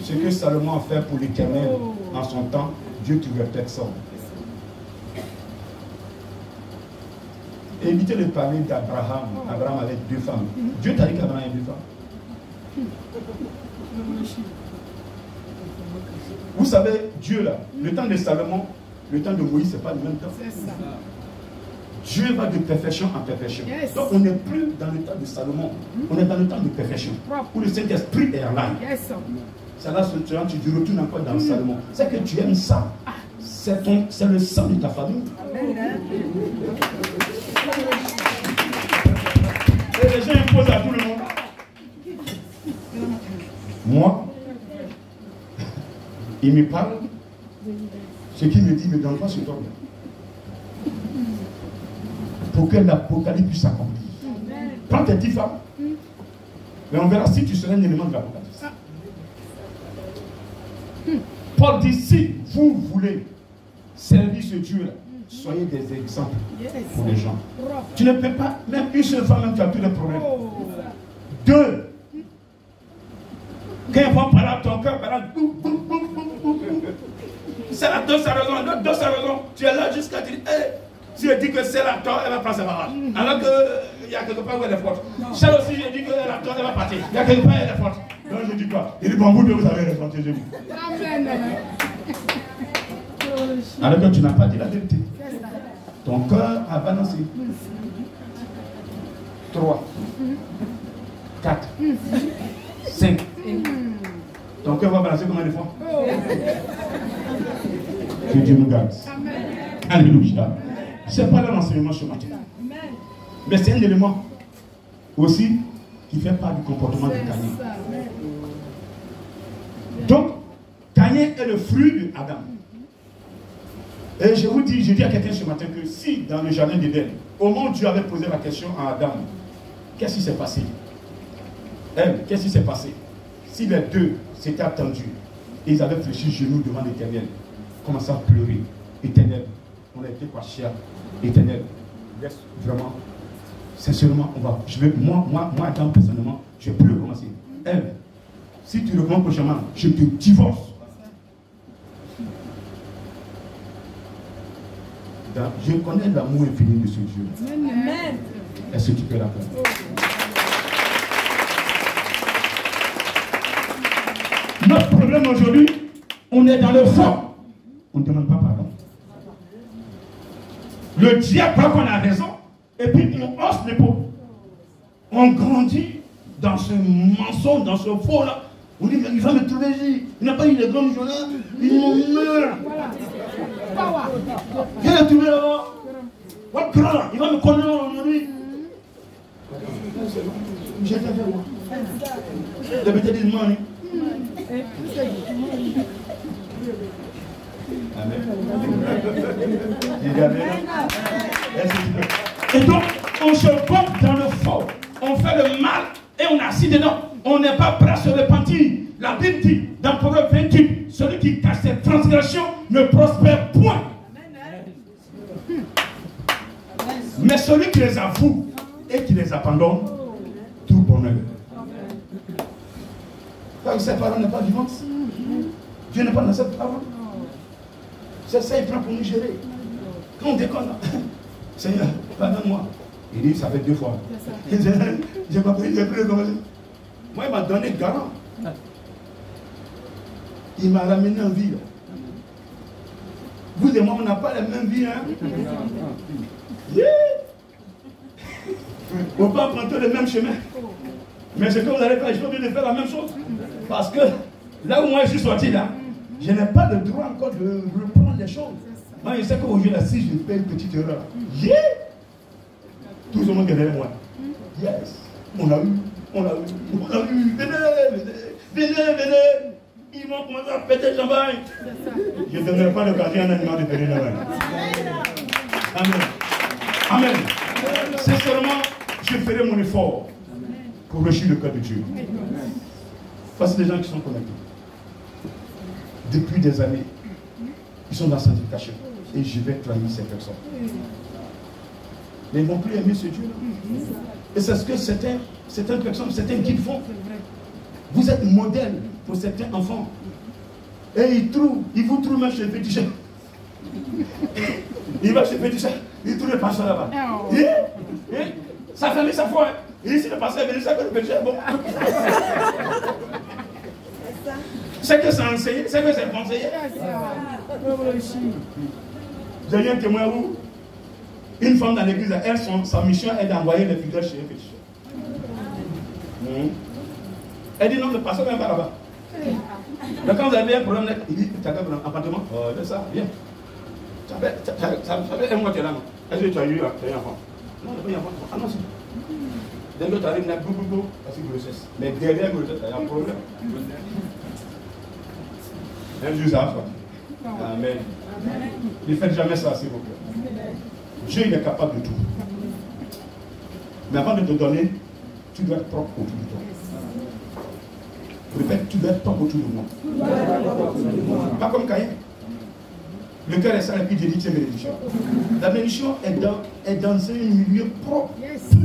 Ce que Salomon a fait pour l'Éternel en son temps, Dieu te répète ça. Évitez de parler d'Abraham. Abraham avait 2 femmes. Dieu t'a dit qu'Abraham avait 2 femmes. Vous savez, Dieu là, le temps de Salomon, le temps de Moïse, ce n'est pas le même temps. Dieu va de perfection en perfection. Yes. Donc on n'est plus dans le temps de Salomon, on est dans le temps de perfection. Où le Saint-Esprit est là. Yes. C'est là que tu retournes encore dans Salomon. C'est que tu aimes ça. C'est le sang de ta famille. Et les gens imposent à tout le monde. Moi, il me parle. Ce qu'il me dit, me donne pas ce temps-là. Pour que l'Apocalypse puisse s'accomplir. Prends tes 10 femmes. Mais on verra si tu seras un élément de l'Apocalypse. Paul dit, si vous voulez servir ce Dieu-là, soyez des exemples pour les gens. Tu ne peux pas, même une seule femme, même tu as tous les problèmes. 2. Quand ils vont parler à ton cœur, c'est la deux sa raison. Tu es là jusqu'à dire, hey, si elle dit que c'est la tort, elle va prendre sa barrage. Alors qu'il y a quelque part où elle est forte. Celle aussi, je dis que la tort, elle va partir. Il y a quelque part où elle est forte. Donc je dis quoi? Il dit, bon, vous deux, vous avez raison, Jésus. Alors que tu n'as pas dit la vérité. Ton cœur a balancé. 3, 4, 5. Ton cœur va balancer combien de fois? Que Dieu nous garde. Alléluia. Ce n'est pas là l'enseignement ce matin. Mais c'est un élément aussi qui fait part du comportement de Caïn. Donc, Caïn est le fruit d'Adam. Et je vous dis, je dis à quelqu'un ce matin que si dans le jardin d'Éden, au moment où Dieu avait posé la question à Adam, qu'est-ce qui s'est passé? Qu'est-ce qui s'est passé? Si les deux s'étaient attendus et ils avaient fléchi genoux devant l'Éternel, commençaient à pleurer, Éternel, on a été quoi cher? Éternel, laisse vraiment sincèrement, moi, Adam, personnellement, je ne vais plus recommencer. Ève, si tu recommences prochainement, je te divorce. Je connais l'amour infini de ce Dieu. Amen. Est-ce que tu peux l'apprendre? Notre problème aujourd'hui, on est dans le fond. On ne demande pas pardon. Le diable croit qu'on a raison. Et puis on hausse l'épaule. On grandit dans ce mensonge, dans ce faux-là. On dit, mais il va me trouver ici. Il n'a pas eu de grandes journées. Il meurt. Viens le trouver là-bas. Il va me connaître aujourd'hui. J'ai fait moi. Le bêtise dit money. Amen. Et donc, on se bombe dans le faux. On fait le mal et on est assis dedans. On n'est pas prêt à se repentir. La Bible dit, dans Proverbe 28, celui qui cache ses transgressions ne prospère point. Mais celui qui les avoue et qui les abandonne, tout bonheur. Cette parole n'est pas vivante. Dieu n'est pas dans cette parole. C'est ça, il prend pour nous gérer. Quand on déconne, Seigneur, pardonne-moi. Il dit, ça fait 2 fois. J'ai pas pris, j'ai pris. Moi, il m'a donné garant. Il m'a ramené en vie. Vous et moi, on n'a pas la même vie. Hein? Yeah. On peut emprunter le même chemin. Mais ce que vous allez faire, je suis obligé de faire la même chose. Parce que là où moi je suis sorti, là, je n'ai pas le droit encore de reprendre les choses. Moi, je sais qu'aujourd'hui, là, si je fais une petite erreur, yeah, tout le monde est derrière moi. Yes, on a eu. Venez. Ils vont commencer à péter le champagne. Je ne donnerai pas l'occasion à un animal de péter le champagne. Amen. Sincèrement, je ferai mon effort pour réussir le cœur de Dieu. Parce que des gens qui sont connectés. Depuis des années, ils sont dans la sanctification. Et je vais trahir ces personnes. Mais ils ne vont plus aimer ce Dieu-là. Et c'est ce que certaines personnes, certains guides font. Vous êtes modèle pour certains enfants. Et ils vous trouvent même chez Petit Chat. Il va chez Petit Chat, il trouve le pasteur là-bas. Et sa famille, sa foi. Et ici, le pasteur est venu, ça que le Petit Chat est bon. C'est que c'est enseigné, c'est que c'est conseillé. J'ai eu un témoin à vous. Une femme dans l'église, elle, sa mission est d'envoyer les fidèles chez un Petit Chat. Elle dit non, le pasteur n'est pas là-bas. Donc quand vous avez un problème, il dit, tu as un appartement? C'est ça, viens. Ça fait un mois que tu es là, non? Est-ce que tu as eu un enfant? Non, il n'y a pas d'enfant. Ah non, si. Dès que tu arrives, il y a beaucoup, parce que grossesse. Mais derrière grossesse, il y a un problème. Un jour, ça va sortir. Amen. Ne faites jamais ça, s'il vous plaît. Dieu, il est capable de tout. Mais avant de te donner, tu dois être propre autour de toi. Répète, tu dois être propre autour de moi. Pas comme Caïn. Le cœur est sale et puis Dieu dit c'est bénédiction. La bénédiction est dans un milieu propre, pur.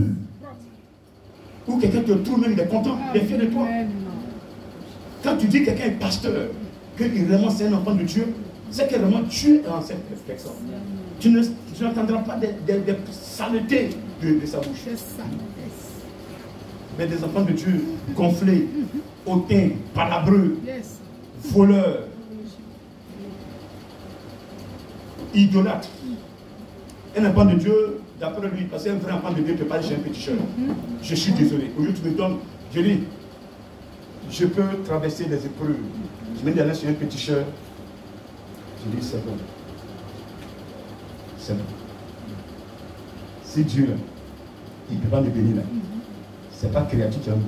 Où quelqu'un te trouve même, il est content, il est fier de toi. Quand tu dis que quelqu'un est pasteur, qu'il vraiment c'est un enfant de Dieu, c'est que vraiment tu es dans cette personne. Tu n'entendras pas des saletés de sa bouche. Mais des enfants de Dieu gonflés, hautains, palabreux, voleurs, idolâtres. Un enfant de Dieu, d'après lui, parce qu'un vrai enfant de Dieu ne peut pas dire j'ai un petit chemin. Je suis désolé. Aujourd'hui, tu me donnes, je dis, je peux traverser les épreuves. Je me dis, sur un petit chemin. Je dis, c'est bon. C'est bon. C'est Dieu là. Il ne peut pas me bénir là. Ce n'est pas créatif qui a béni.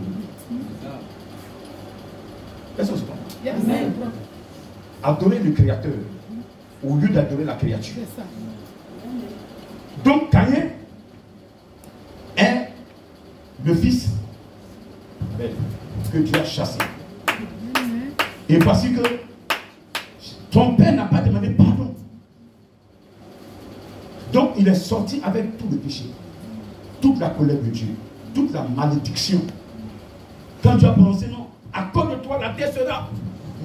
Est-ce que c'est pas? Adorer le Créateur au lieu d'adorer la créature. Donc Caïn est le fils que Dieu a chassé. Et voici que ton père n'a pas demandé pardon. Donc il est sorti avec tout le péché. toute la colère de Dieu, toute la malédiction. Quand tu as prononcé non, à cause de toi, la terre sera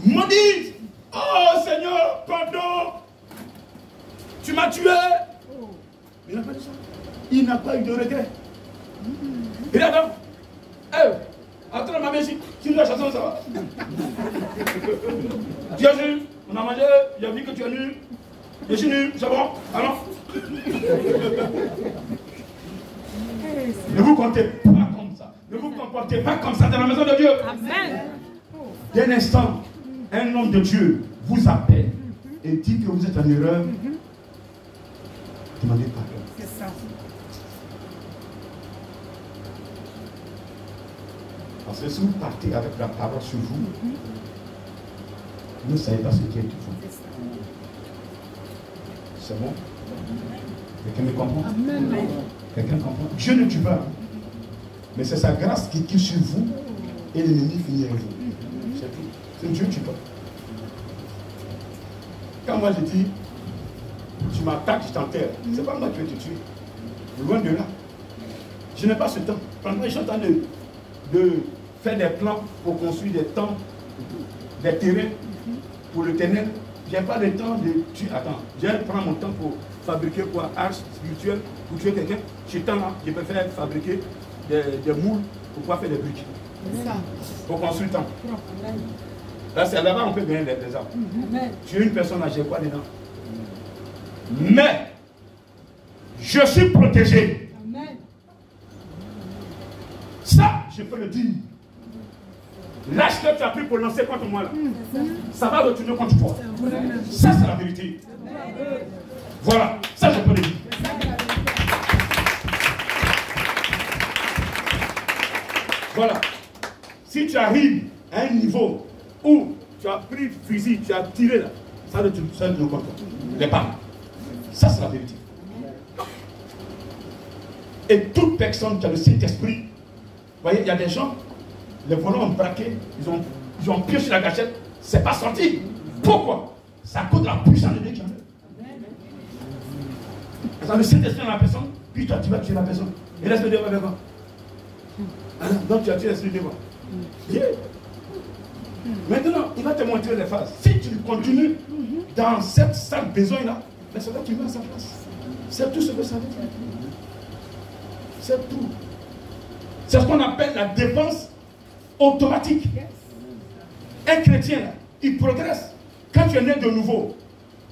maudite. Oh Seigneur, pardon. Tu m'as tué. Il n'a pas dit ça. Il n'a pas eu de regret. Et là-dedans, attends, ma mère ici, tu nous as chassé, ça va. Tu as vu, on a mangé, il a vu que tu es nul. Je suis nul, c'est bon, allons. Ne vous comptez pas comme ça. Ne vous comportez pas comme ça dans la maison de Dieu. Amen. D'un instant, un homme de Dieu vous appelle et dit que vous êtes en erreur. Demandez pardon. C'est ça. Parce que si vous partez avec la parole sur vous, vous ne savez pas ce qui est de vous. C'est bon? Quelqu'un me comprend? Amen. Quelqu'un comprend? Dieu ne tue pas. Mais c'est sa grâce qui tue sur vous et l'ennemi finit avec vous. C'est tout. C'est Dieu ne tue pas. Quand moi je dis, tu m'attaques, je t'enterre, c'est pas moi qui vais te tuer. Loin de là. Je n'ai pas ce temps. Pendant que je suis en train de faire des plans pour construire des temps, des terrains pour le ténèbre, je n'ai pas le temps de tuer. Attends, je prends mon temps pour fabriquer quoi? Arche spirituelle, pour tuer quelqu'un. Je temps là, je préfère fabriquer des moules pour pouvoir faire des briques. Pour construire le temps. Là, c'est là-bas on peut gagner des arbres. Tuer une personne là, j'ai quoi dedans? Mais je suis protégé. Amen. Ça, je peux le dire. L'âge que tu as pris pour lancer contre moi là, ça va retourner contre toi. Ça, c'est la vérité. Voilà, ça je peux le dire. Voilà. Si tu arrives à un niveau où tu as pris le fusil, tu as tiré là, ça retourne contre toi. Les balles. Ça, c'est la vérité. Et toute personne qui a le Saint-Esprit, vous voyez, il y a des gens, les volants ont braqué, ils ont pioché la gâchette, c'est pas sorti. Pourquoi? C'est à cause de la puissance de Dieu qui en fait. Quand le Saint-Esprit dans la personne, puis toi tu vas tuer la personne. Et l'Esprit de Dieu va faire quoi? Donc tu as tué l'Esprit de Dieu. Yeah. Maintenant, il va te montrer les phases. Si tu continues dans cette sale besoin là, mais c'est là que tu mets à sa place. C'est tout ce que ça veut dire. C'est tout. C'est ce qu'on appelle la dépense automatique. Un chrétien, là, il progresse. Quand tu es né de nouveau,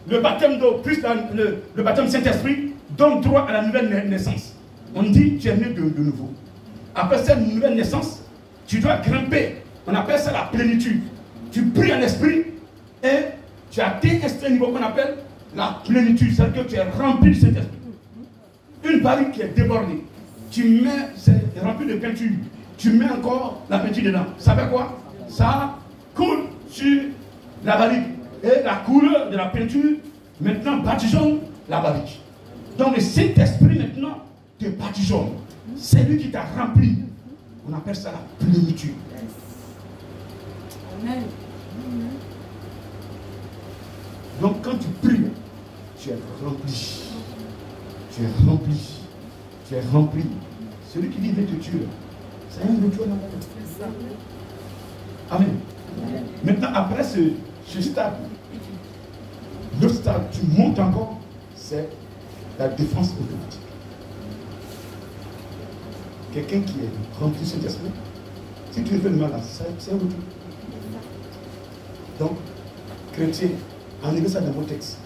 le baptême d'eau plus le baptême Saint-Esprit donne droit à la nouvelle naissance. On dit tu es né de nouveau. Après cette nouvelle naissance, tu dois grimper. On appelle ça la plénitude. Tu pries en esprit et tu atteins un niveau qu'on appelle la plénitude. C'est-à-dire que tu es rempli de Saint-Esprit. Une barrique qui est débordée. Tu mets, c'est rempli de peinture. Tu mets encore la peinture dedans. Ça fait quoi? Ça coule sur la barrique. Et la couleur de la peinture, maintenant, badigeonne la barrique. Donc le Saint-Esprit, maintenant, te badigeonne. C'est lui qui t'a rempli. On appelle ça la plénitude. Amen. Donc quand tu pries, tu es rempli. Tu es rempli. Tu es rempli. Celui qui dit veut te tuer, c'est un retour dans la tête. Amen. Amen. Maintenant, après ce stade, l'autre stade, tu montes encore, c'est la défense automatique. Quelqu'un qui est rempli de cet esprit, si tu fais le mal là, c'est un retour. Donc, chrétien, enlevez ça dans vos textes.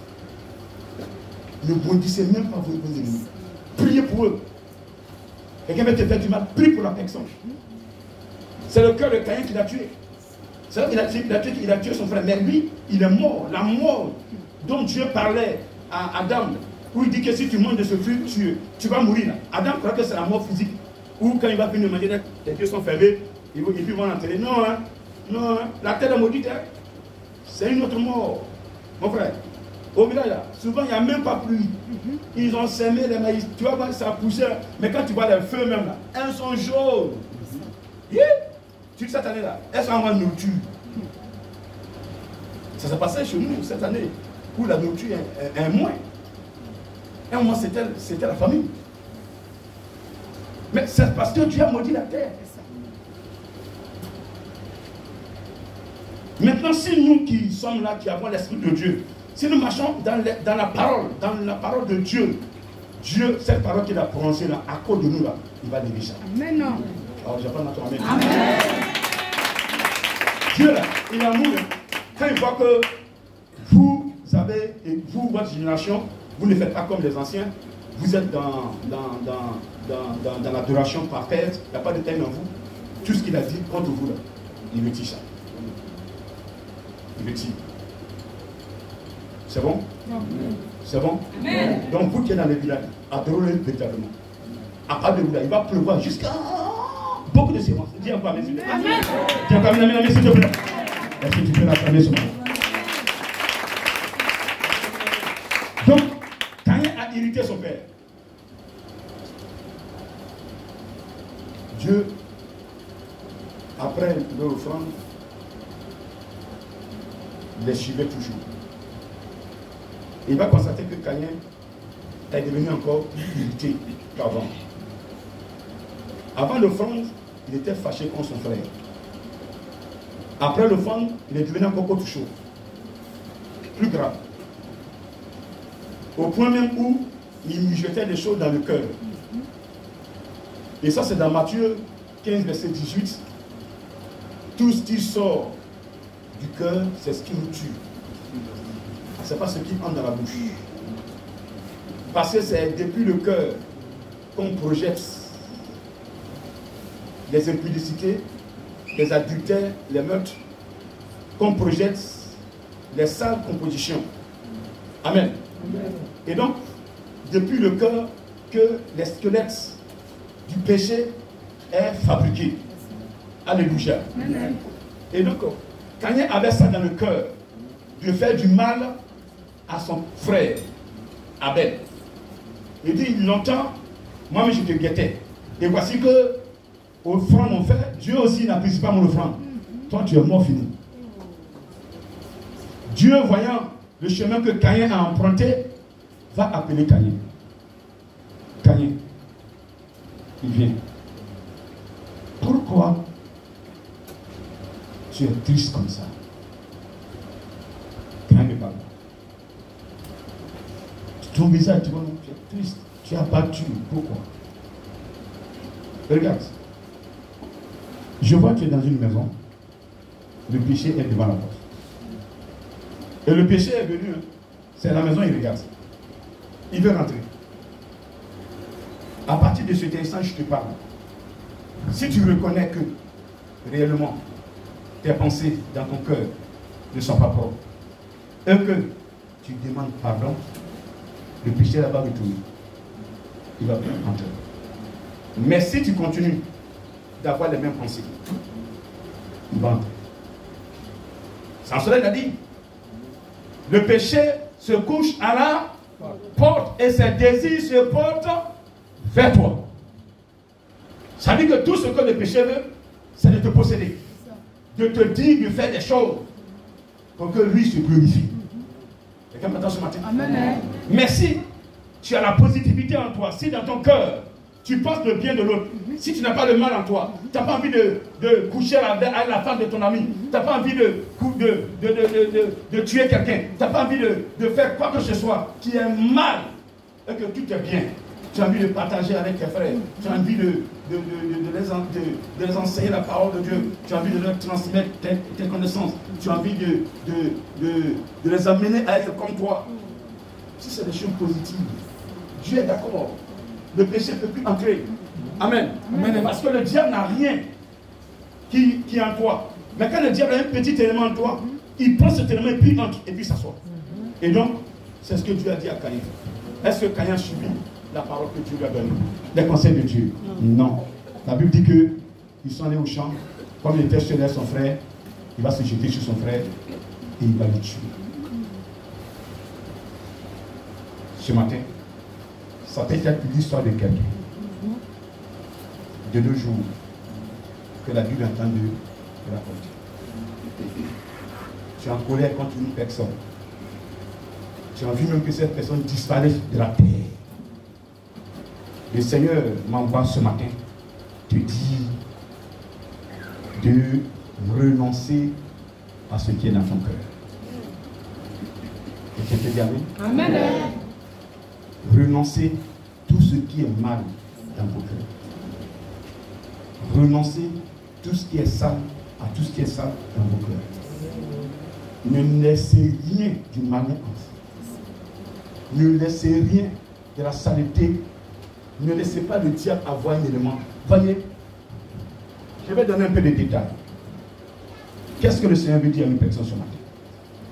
Ne bondissez même pas vos ennemis. Priez pour eux. Quelqu'un va te faire du mal, prie pour la personne. C'est le cœur de Caïn qui l'a tué. C'est là qu'il a tué son frère. Mais lui, il est mort. La mort dont Dieu parlait à Adam, où il dit que si tu manges de ce fruit, tu vas mourir. Adam croit que c'est la mort physique. Ou quand il va venir manger, les yeux sont fermés, et puis ils vont l'enterrer. Non, hein, non, hein, la terre est maudite, hein. C'est une autre mort. Mon frère, au village, là, souvent il n'y a même pas pluie. Ils ont semé les maïs, tu vas voir ça poussait, mais quand tu vois les feux même là, elles sont jaunes. Yeah. Tu sais cette année là, elles sont en moins de nourriture. Ça s'est passé chez nous cette année, où la nourriture est moins. Un mois c'était la famille. Mais c'est parce que Dieu a maudit la terre. Maintenant, si nous qui sommes là, qui avons l'Esprit de Dieu, si nous marchons dans la parole de Dieu, Dieu, cette parole qu'il a prononcée là, à cause de nous là, il va diriger. Amen. Alors, j'apprends notre amen. Amen. Dieu là, il a nous, quand il voit que vous avez, et vous, votre génération, vous ne faites pas comme les anciens, vous êtes dans l'adoration parfaite, il n'y a pas de haine en vous, tout ce qu'il a dit contre vous là, il retire ça. Il retire. C'est bon? C'est bon? Amen. Donc vous qui êtes dans les villages, adorez-le véritablement. À part de vous là, il va pleuvoir jusqu'à beaucoup de séances. Dis encore amen. Amen. Dis encore amen, amen, s'il te plaît. Est-ce que tu peux l'acclamer ce matin? Donc, Caïn a irrité son père. Dieu, après leur offrande, les suivait toujours. Il va constater que Caïn est devenu encore plus irrité qu'avant. Avant l'offrande, il était fâché contre son frère. Après l'offrande, il est devenu encore autre chose. Plus grave. Au point même où il lui jetait des choses dans le cœur. Et ça, c'est dans Matthieu 15, verset 18. Tout ce qui sort du cœur, c'est ce qui nous tue. Ce n'est pas ce qui entre dans la bouche. Parce que c'est depuis le cœur qu'on projette les impudicités, les adultères, les meurtres, qu'on projette les sales compositions. Amen. Amen. Et donc, depuis le cœur que les squelettes du péché est fabriqué. Alléluia. Amen. Et donc, Caïn avait ça dans le cœur, de faire du mal à son frère, Abel. Il dit, longtemps, moi je te guettais. Et voici que, offrande mon frère, Dieu aussi n'apprécie pas mon offrande. Toi, tu es mort fini. Dieu, voyant le chemin que Caïn a emprunté, va appeler Caïn. Caïn, il vient. Pourquoi tu es triste comme ça? Caïn me parle. Ton visage, tu vois, tu es triste. Tu es abattu. Pourquoi? Regarde. Je vois que tu es dans une maison. Le péché est devant la porte. Et le péché est venu. C'est la maison, il regarde. Il veut rentrer. À partir de cet instant, je te parle. Si tu reconnais que réellement tes pensées dans ton cœur ne sont pas propres et que tu demandes pardon, le péché là-bas retourne. Il va bien rentrer. Mais si tu continues d'avoir les mêmes pensées, il va entrer. Sans cela, il a dit, le péché se couche à la porte et ses désirs se portent vers toi. Ça veut dire que tout ce que le péché veut, c'est de te posséder, de te dire de faire des choses pour que lui se glorifie. Quelqu'un m'entend ce matin? Amen. Mais si tu as la positivité en toi, si dans ton cœur, tu penses le bien de l'autre, si tu n'as pas le mal en toi, tu n'as pas envie de coucher avec la femme de ton ami, tu n'as pas envie de tuer quelqu'un, tu n'as pas envie de faire quoi que ce soit qui est mal et que tout est bien, tu as envie de partager avec tes frères, tu as envie de les enseigner la parole de Dieu, tu as envie de leur transmettre tes connaissances, tu as envie de les amener à être comme toi. Si c'est des choses positives, Dieu est d'accord. Le péché ne peut plus entrer. Amen. Amen. Parce que le diable n'a rien qui est en toi. Mais quand le diable a un petit élément en toi, il prend cet élément et puis il entre et puis s'assoit. Et donc, c'est ce que Dieu a dit à Caïn. Est-ce que Caïn a suivi la parole que Dieu lui a donnée? Les conseils de Dieu? Non. La Bible dit qu'ils sont allés au champ. Comme il était chez son frère, il va se jeter sur son frère et il va le tuer. Ce matin, ça peut être l'histoire de quelqu'un de 2 jours que la Bible entend de raconter. Tu es en colère contre une personne. Tu as envie même que cette personne disparaisse de la terre. Le Seigneur m'envoie ce matin te dire de renoncer à ce qui est dans ton cœur. Et je te dis amen. Amen. Renoncer tout ce qui est mal dans vos cœurs. Renoncer tout ce qui est sale à tout ce qui est sale dans vos cœurs. Ne laissez rien du mal en vous. Ne laissez rien de la saleté. Ne laissez pas le diable avoir un élément. Voyez, je vais donner un peu de détails. Qu'est-ce que le Seigneur veut dire à une personne ce matin?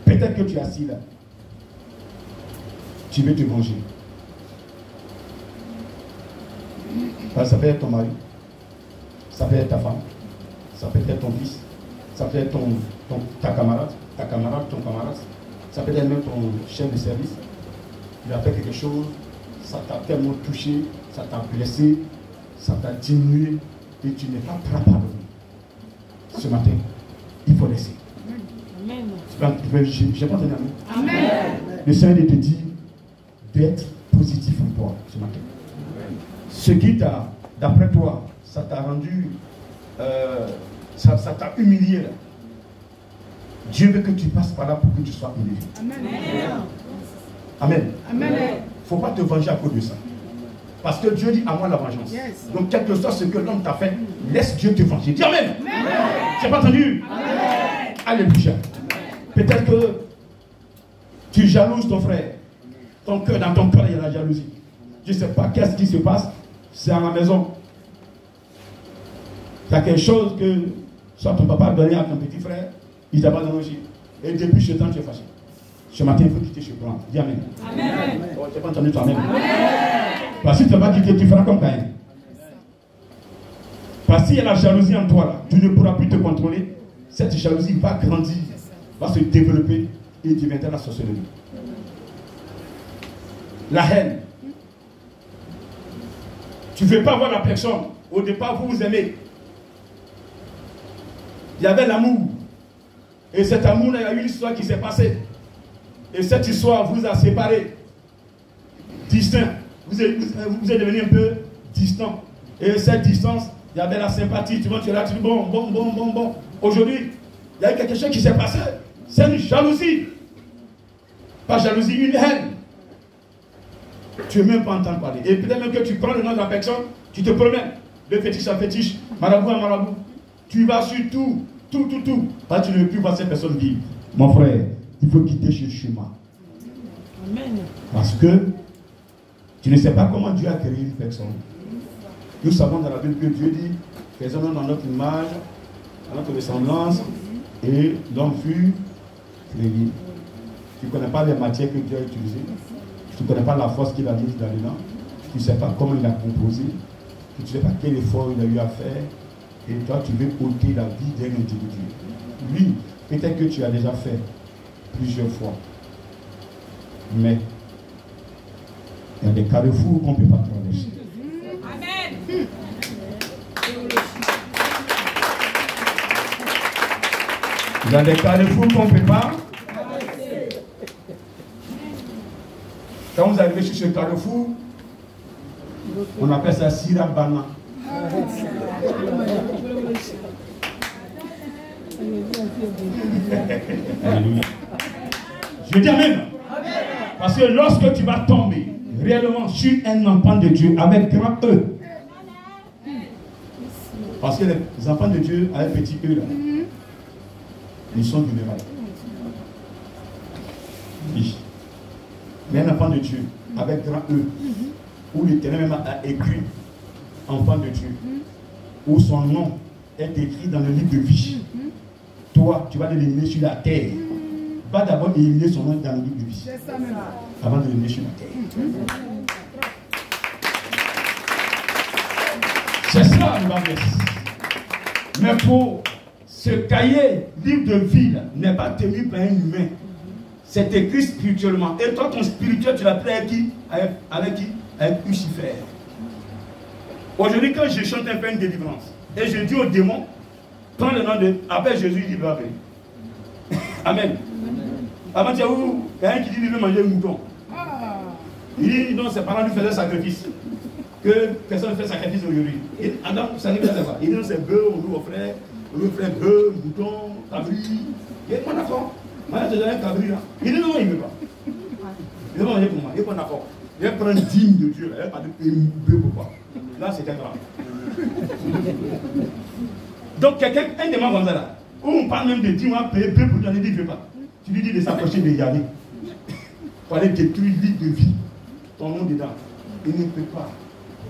Peut-être que tu es assis là. Tu veux te venger. Ça peut être ton mari. Ça peut être ta femme. Ça peut être ton fils. Ça peut être ta camarade, ton camarade. Ça peut être même ton chef de service. Il a fait quelque chose, ça t'a tellement touché, ça t'a blessé, ça t'a diminué et tu n'es pas prêt à pardonner. Ce matin, il faut laisser. Amen. J'ai pas entendu un mot. Amen. Le Seigneur te dit d'être positif en toi ce matin. Ce qui t'a, d'après toi, ça t'a rendu, ça t'a humilié là. Dieu veut que tu passes par là pour que tu sois élevé. Amen. Amen. Amen. Il ne faut pas te venger à cause de ça. Parce que Dieu dit à moi la vengeance. Yes. Donc, quel que soit ce que l'homme t'a fait, laisse Dieu te venger. Dis Amen. Tu n'as pas entendu? Amen. Alléluia. Peut-être que tu jalouses ton frère. Ton cœur, dans ton cœur, il y a la jalousie. Je ne sais pas qu'est-ce qui se passe. C'est à la maison. Il y a quelque chose que soit ton papa a donné à ton petit frère, il t'a pas donné aussi. Et depuis ce temps, tu es fâché. Ce matin, il faut quitter ce plan. Dis Amen. Amen. Oh, tu n'as pas entendu toi-même. Parce que si tu n'as pas quitté, tu feras comme Caïn. Parce qu'il y a la jalousie en toi, là, tu ne pourras plus te contrôler. Cette jalousie va grandir, va se développer et deviendra la sorcellerie. La haine. Tu ne veux pas voir la personne. Au départ, vous vous aimez. Il y avait l'amour. Et cet amour-là, il y a eu une histoire qui s'est passée. Et cette histoire vous a séparés. Distincts. Vous êtes devenus un peu distants. Et cette distance, il y avait la sympathie. Tu vois, tu es là, tu dis bon. Aujourd'hui, il y a quelque chose qui s'est passé. C'est une jalousie. Pas jalousie, une haine. Tu ne veux même pas entendre parler. Et peut-être même que tu prends le nom de la personne, tu te promènes de fétiche à fétiche, marabout à marabout. Tu vas sur tout. Parce que tu ne veux plus voir cette personne vivre. Mon frère, il faut quitter ce chemin. Amen. Parce que tu ne sais pas comment Dieu a créé une personne. Nous savons dans la Bible que Dieu dit, faisons-nous dans notre image, à notre ressemblance, et l'homme fut créé. Tu ne connais pas les matières que Dieu a utilisées. Tu ne connais pas la force qu'il a mise dans les dents. Tu ne sais pas comment il a composé. Tu ne sais pas quel effort il a eu à faire. Et toi, tu veux ôter la vie d'un individu. Lui, peut-être que tu as déjà fait plusieurs fois. Mais il y a des carrefours qu'on ne peut pas traverser. Amen. Il y a des carrefours qu'on ne peut pas. Quand vous arrivez sur ce carrefour, on appelle ça Sirabana. Je dis Amen. Parce que lorsque tu vas tomber réellement sur un enfant de Dieu avec grand E, parce que les enfants de Dieu avec petit E là, ils sont vulnérables. Oui. Mais un enfant de Dieu avec grand E, où l'Éternel même a écrit enfant de Dieu, où son nom est écrit dans le livre de vie. Toi, tu vas l'éliminer sur la terre. Va d'abord éliminer son nom dans le livre de vie. Avant de l'éliminer sur la terre. C'est ça le bagage. Mais pour ce cahier, livre de vie, n'est pas tenu par un humain. C'est écrit spirituellement. Et toi, ton spirituel, tu l'as pris avec qui? Avec qui? Avec Lucifer. Aujourd'hui, quand je chante un peu une délivrance, et je dis au démon, prends le nom de... Après Jésus, il dit, va appeler. Amen. Avant, tu as où? Il y a un qui dit, il veut manger un mouton. Il dit, non, ses parents lui faisaient sacrifice. que personne ne fait sacrifice aujourd'hui. Adam, ça arrive là-bas. Il dit non, c'est bœuf, on nous offrait bœuf, mouton, cabri. Il est pas d'accord. Moi, je te donne un cabri là. Il dit non, il ne veut pas. Il ne veut pas manger pour moi. Il n'est pas d'accord. Il va prendre 10 de Dieu. Il va pas de bœuf ou quoi. Là, c'était grave. Donc, quelqu'un, un des membres comme ça là, où on parle même de 10 mois, payer bœuf pour donner, il ne veut pas. Tu lui dis de s'approcher de Yahvé. Pour aller détruire l'île de vie. Ton nom dedans. Il ne peut pas.